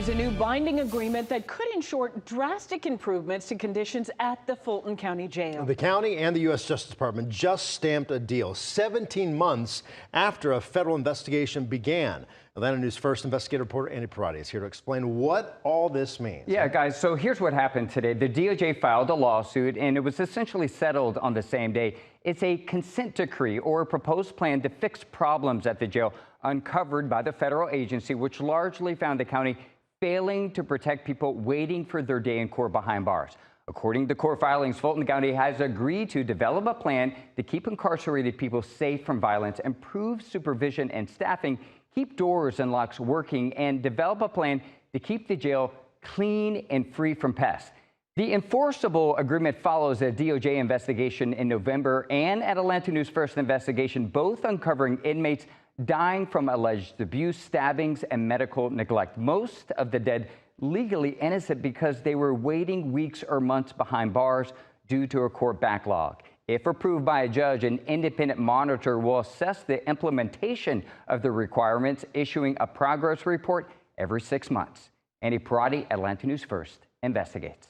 There's a new binding agreement that could ensure drastic improvements to conditions at the Fulton County Jail. The county and the U.S. Justice Department just stamped a deal 17 months after a federal investigation began. Atlanta News First investigative reporter Andy Parati is here to explain what all this means. Yeah, guys, so here's what happened today. The DOJ filed a lawsuit, and it was essentially settled on the same day. It's a consent decree or a proposed plan to fix problems at the jail uncovered by the federal agency, which largely found the county failing to protect people waiting for their day in court behind bars. According to court filings, Fulton County has agreed to develop a plan to keep incarcerated people safe from violence, improve supervision and staffing, keep doors and locks working, and develop a plan to keep the jail clean and free from pests. The enforceable agreement follows a DOJ investigation in November and an Atlanta News First investigation, both uncovering inmates dying from alleged abuse, stabbings, and medical neglect. Most of the dead legally innocent because they were waiting weeks or months behind bars due to a court backlog. If approved by a judge, an independent monitor will assess the implementation of the requirements, issuing a progress report every 6 months. Andy Parati, Atlanta News First, investigates.